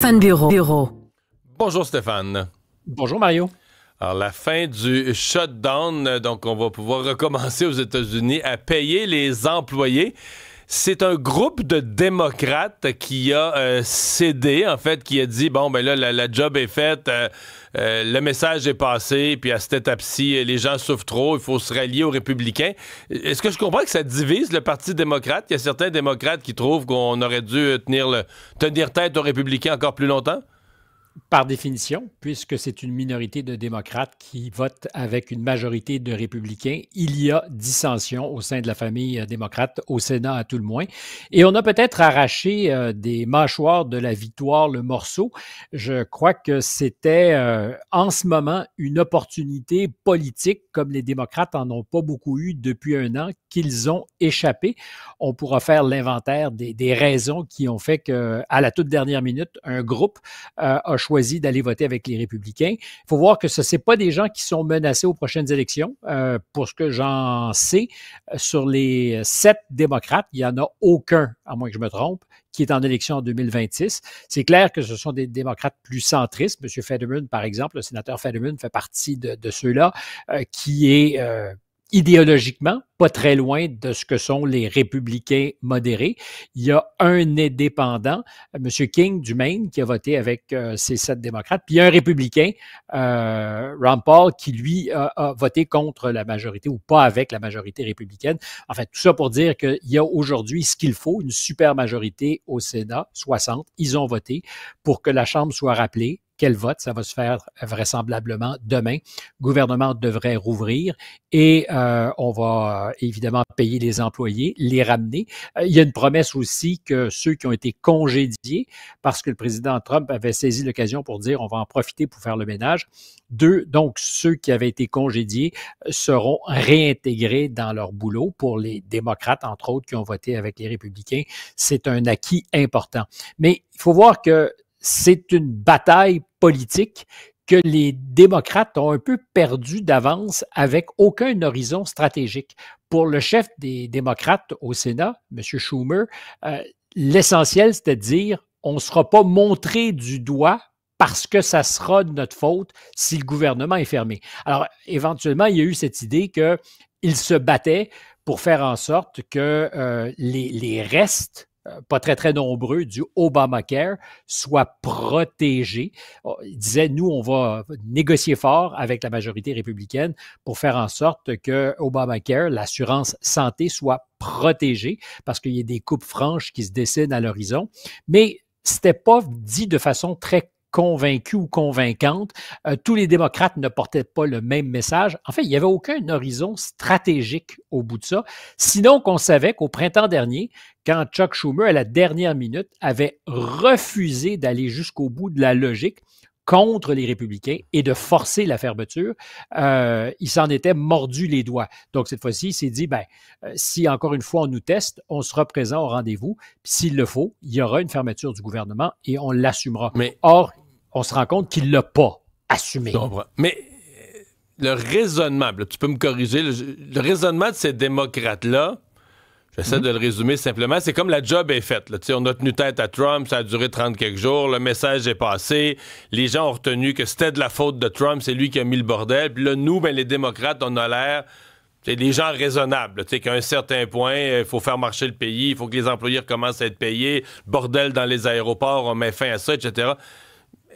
Stéphane Bureau. Bonjour Stéphane. Bonjour Mario. Alors, la fin du shutdown, donc on va pouvoir recommencer aux États-Unis à payer les employés. C'est un groupe de démocrates qui a cédé, en fait, qui a dit, bon, ben là, la job est faite, le message est passé, puis à cette étape-ci, les gens souffrent trop, il faut se rallier aux républicains. Est-ce que je comprends que ça divise le Parti démocrate? Il y a certains démocrates qui trouvent qu'on aurait dû tenir tête aux républicains encore plus longtemps? Par définition, puisque c'est une minorité de démocrates qui votent avec une majorité de républicains, il y a dissension au sein de la famille démocrate, au Sénat à tout le moins. Et on a peut-être arraché des mâchoires de la victoire le morceau. Je crois que c'était en ce moment une opportunité politique, comme les démocrates en ont pas beaucoup eu depuis un an, qu'ils ont échappé. On pourra faire l'inventaire des raisons qui ont fait qu'à la toute dernière minute, un groupe a choisi d'aller voter avec les républicains. Il faut voir que ce n'est pas des gens qui sont menacés aux prochaines élections. Pour ce que j'en sais, sur les 7 démocrates, il n'y en a aucun, à moins que je me trompe, qui est en élection en 2026. C'est clair que ce sont des démocrates plus centristes. M. Fetterman, par exemple, le sénateur Fetterman fait partie de ceux-là, qui est idéologiquement pas très loin de ce que sont les républicains modérés. Il y a un indépendant, M. King du Maine, qui a voté avec ces 7 démocrates, puis il y a un républicain, Ron Paul, qui lui a voté contre la majorité ou pas avec la majorité républicaine. En fait, tout ça pour dire qu'il y a aujourd'hui ce qu'il faut, une super majorité au Sénat, 60. Ils ont voté pour que la Chambre soit rappelée. Quel vote? Ça va se faire vraisemblablement demain. Le gouvernement devrait rouvrir et on va évidemment payer les employés, les ramener. Il y a une promesse aussi que ceux qui ont été congédiés, parce que le président Trump avait saisi l'occasion pour dire on va en profiter pour faire le ménage. Donc ceux qui avaient été congédiés seront réintégrés dans leur boulot. Pour les démocrates, entre autres, qui ont voté avec les républicains, c'est un acquis important. Mais il faut voir que c'est une bataille politique que les démocrates ont un peu perdu d'avance avec aucun horizon stratégique. Pour le chef des démocrates au Sénat, M. Schumer, l'essentiel, c'est de dire on ne sera pas montré du doigt parce que ça sera de notre faute si le gouvernement est fermé. Alors, éventuellement, il y a eu cette idée qu'il se battait pour faire en sorte que les restes pas très, très nombreux du Obamacare soient protégés. Il disait, nous, on va négocier fort avec la majorité républicaine pour faire en sorte que Obamacare, l'assurance santé, soit protégée parce qu'il y a des coupes franches qui se dessinent à l'horizon. Mais c'était pas dit de façon très convaincue ou convaincante. Tous les démocrates ne portaient pas le même message. En fait, il n'y avait aucun horizon stratégique au bout de ça. Sinon qu'on savait qu'au printemps dernier, quand Chuck Schumer, à la dernière minute, avait refusé d'aller jusqu'au bout de la logique contre les républicains et de forcer la fermeture, il s'en était mordu les doigts. Donc, cette fois-ci, il s'est dit, si encore une fois on nous teste, on sera présent au rendez-vous. Puis s'il le faut, il y aura une fermeture du gouvernement et on l'assumera. Or, on se rend compte qu'il ne l'a pas assumé. Mais le raisonnement, là, tu peux me corriger, le raisonnement de ces démocrates-là, j'essaie de le résumer simplement. C'est comme la job est faite. Là. On a tenu tête à Trump, ça a duré 30 quelques jours, le message est passé, les gens ont retenu que c'était de la faute de Trump, c'est lui qui a mis le bordel. Puis là, nous, les démocrates, on a l'air des gens raisonnables. Qu'à un certain point, il faut faire marcher le pays, il faut que les employés recommencent à être payés, bordel dans les aéroports, on met fin à ça, etc.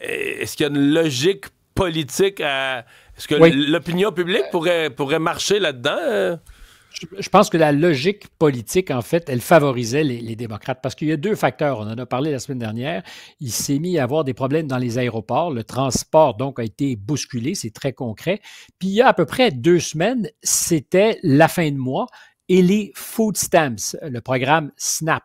Est-ce qu'il y a une logique politique à... Est-ce que l'opinion publique pourrait marcher là-dedans? Je pense que la logique politique, en fait, elle favorisait les démocrates parce qu'il y a 2 facteurs. On en a parlé la semaine dernière. Il s'est mis à avoir des problèmes dans les aéroports. Le transport, donc, a été bousculé. C'est très concret. Puis, il y a à peu près 2 semaines, c'était la fin de mois et les food stamps, le programme SNAP,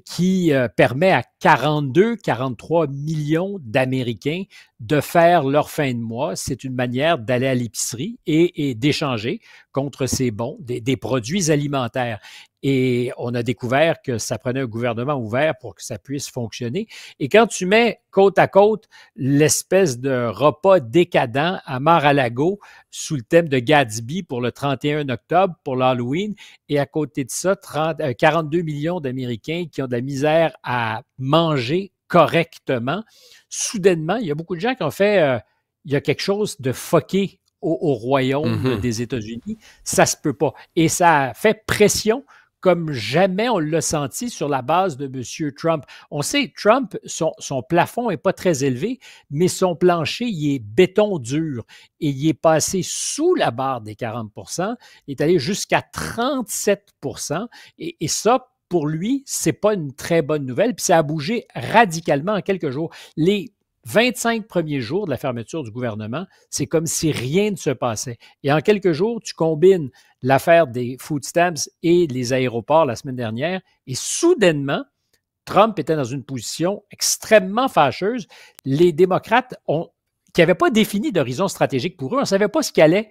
qui permet à 43 millions d'Américains de faire leur fin de mois. C'est une manière d'aller à l'épicerie et d'échanger contre ces bons des produits alimentaires. Et on a découvert que ça prenait un gouvernement ouvert pour que ça puisse fonctionner. Et quand tu mets côte à côte l'espèce de repas décadent à Mar-a-Lago sous le thème de Gatsby pour le 31 octobre, pour l'Halloween, et à côté de ça, 42 millions d'Américains qui ont de la misère à manger correctement. Soudainement, il y a beaucoup de gens qui ont fait il y a quelque chose de fucké au royaume des États-Unis. Ça se peut pas. Et ça a fait pression comme jamais on l'a senti sur la base de M. Trump. On sait, Trump, son plafond n'est pas très élevé, mais son plancher, il est béton dur. Et il est passé sous la barre des 40 %, il est allé jusqu'à 37 %. Et ça, pour lui, c'est pas une très bonne nouvelle. Puis ça a bougé radicalement en quelques jours. Les 25 premiers jours de la fermeture du gouvernement, c'est comme si rien ne se passait. Et en quelques jours, tu combines l'affaire des food stamps et les aéroports la semaine dernière, et soudainement, Trump était dans une position extrêmement fâcheuse. Les démocrates qui n'avaient pas défini d'horizon stratégique pour eux, on ne savait pas ce qu'ils allaient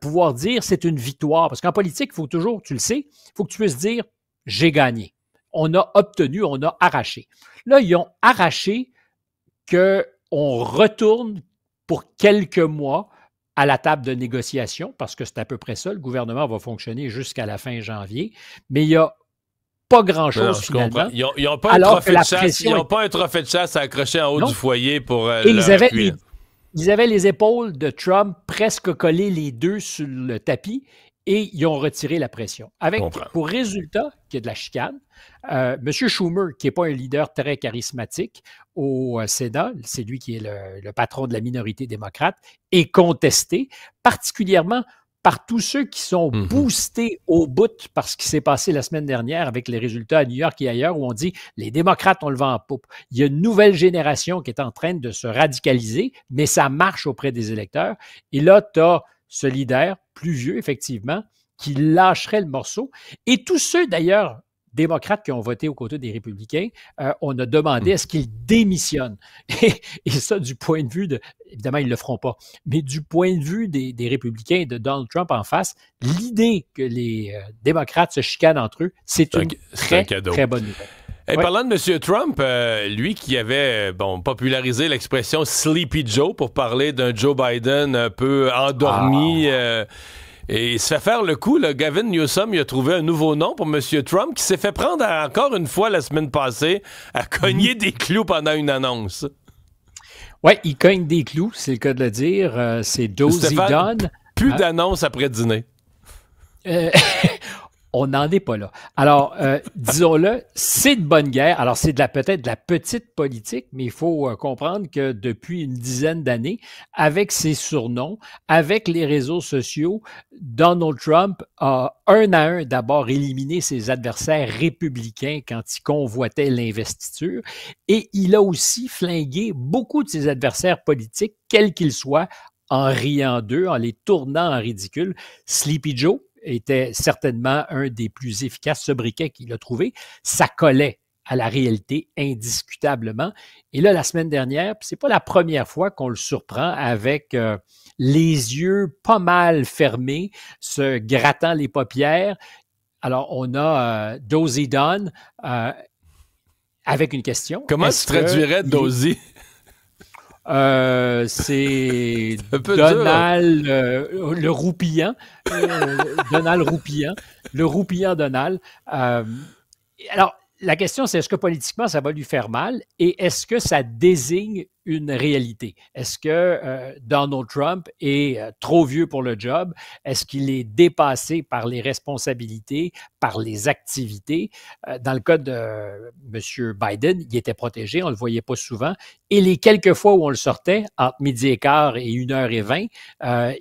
pouvoir dire, c'est une victoire. Parce qu'en politique, il faut toujours, tu le sais, il faut que tu puisses dire, j'ai gagné. On a obtenu, on a arraché. Là, ils ont arraché qu'on retourne pour quelques mois à la table de négociation, parce que c'est à peu près ça. Le gouvernement va fonctionner jusqu'à la fin janvier, mais il n'y a pas grand-chose finalement. Ils n'ont pas, un trophée de chasse à accrocher en haut du foyer pour ils avaient les épaules de Trump presque collées les deux sur le tapis, et ils ont retiré la pression. Avec pour résultat qu'il y a de la chicane. M. Schumer, qui n'est pas un leader très charismatique au Sénat, c'est lui qui est le patron de la minorité démocrate, est contesté, particulièrement par tous ceux qui sont boostés au bout par ce qui s'est passé la semaine dernière avec les résultats à New York et ailleurs, où on dit les démocrates ont le vent en poupe. Il y a une nouvelle génération qui est en train de se radicaliser, mais ça marche auprès des électeurs. Et là, tu as ce leader, plus vieux, effectivement, qui lâcherait le morceau. Et tous ceux, d'ailleurs, démocrates qui ont voté aux côtés des républicains, on a demandé à ce qu'ils démissionnent. Et ça, du point de vue de... Évidemment, ils ne le feront pas. Mais du point de vue des républicains et de Donald Trump en face, l'idée que les démocrates se chicanent entre eux, c'est une très bonne nouvelle. Et parlant de M. Trump, lui qui avait popularisé l'expression Sleepy Joe pour parler d'un Joe Biden un peu endormi, et il se fait faire le coup. Là, Gavin Newsom, il a trouvé un nouveau nom pour M. Trump qui s'est fait prendre encore une fois la semaine passée à cogner des clous pendant une annonce. Oui, il cogne des clous, c'est le cas de le dire. C'est Dozy Dunn. Plus d'annonces après dîner. On n'en est pas là. Alors, disons-le, c'est de bonne guerre. Alors, c'est peut-être de la petite politique, mais il faut comprendre que depuis une dizaine d'années, avec ses surnoms, avec les réseaux sociaux, Donald Trump a un à un d'abord éliminé ses adversaires républicains quand il convoitait l'investiture, et il a aussi flingué beaucoup de ses adversaires politiques, quels qu'ils soient, en riant d'eux, en les tournant en ridicule. Sleepy Joe était certainement un des plus efficaces sobriquets qu'il a trouvé. Ça collait à la réalité indiscutablement. Et là, la semaine dernière, c'est pas la première fois qu'on le surprend avec les yeux pas mal fermés, se grattant les paupières. Alors, on a Dozy Dunn avec une question. Comment tu traduirais Dozy? C'est Donald le roupillant. Donald roupillant. Le roupillant Donald. Alors, la question, c'est est-ce que politiquement, ça va lui faire mal et est-ce que ça désigne une réalité? Est-ce que Donald Trump est trop vieux pour le job? Est-ce qu'il est dépassé par les responsabilités, par les activités? Dans le cas de M. Biden, il était protégé, on ne le voyait pas souvent. Et les quelques fois où on le sortait, entre 12h15 et 1h20,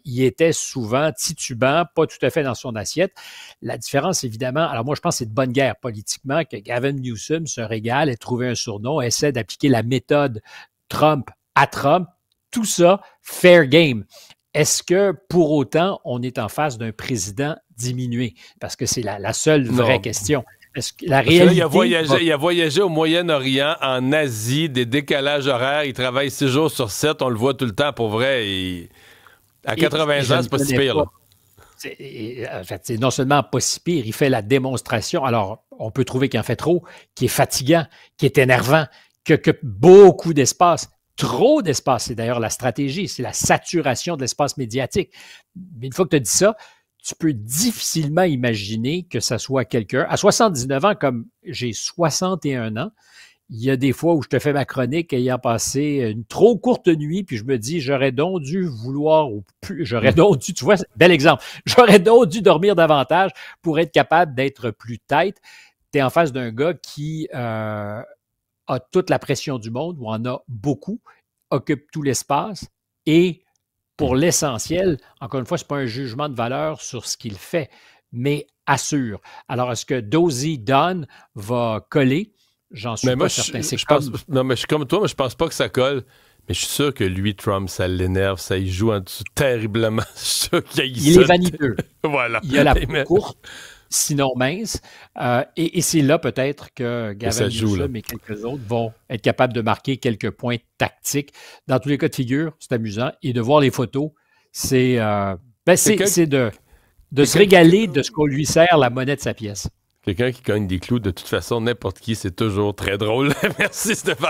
il était souvent titubant, pas tout à fait dans son assiette. La différence, évidemment, alors moi, je pense que c'est de bonne guerre politiquement que Gavin Newsom se régale et trouve un surnom, essaie d'appliquer la méthode Trump à Trump, tout ça, fair game. Est-ce que, pour autant, on est en face d'un président diminué? Parce que c'est la seule vraie question. Est-ce que la réalité... il a voyagé au Moyen-Orient, en Asie, des décalages horaires. Il travaille 6 jours sur 7. On le voit tout le temps, pour vrai. À 80 ans, c'est pas si pire. C'est non seulement pas si pire, il fait la démonstration. Alors, on peut trouver qu'il en fait trop, qui est fatigant, qui est énervant, qui occupe beaucoup d'espace, trop d'espace. C'est d'ailleurs la stratégie, c'est la saturation de l'espace médiatique. Mais une fois que tu as dit ça, tu peux difficilement imaginer que ça soit quelqu'un. À 79 ans, comme j'ai 61 ans, il y a des fois où je te fais ma chronique ayant passé une trop courte nuit, puis je me dis, j'aurais donc dû vouloir, ou plus, j'aurais donc dû, tu vois, bel exemple, j'aurais donc dû dormir davantage pour être capable d'être plus tête. Tu es en face d'un gars qui a toute la pression du monde, ou en a beaucoup, occupe tout l'espace, et pour l'essentiel, encore une fois, ce n'est pas un jugement de valeur sur ce qu'il fait, mais assure. Alors, est-ce que Dozy Dunn va coller? J'en suis pas certain. Non, mais je suis comme toi, mais je pense pas que ça colle. Mais je suis sûr que lui, Trump, ça l'énerve, ça y joue en dessous terriblement. Je suis sûr il est vaniteux. Voilà. Il a la peau courte, sinon mince. Et c'est là peut-être que Gavin Newsom et quelques autres vont être capables de marquer quelques points tactiques. Dans tous les cas de figure, c'est amusant. Et de voir les photos, c'est de se régaler de ce qu'on lui sert la monnaie de sa pièce. Quelqu'un qui cogne des clous, de toute façon, n'importe qui, c'est toujours très drôle. Merci Stéphane.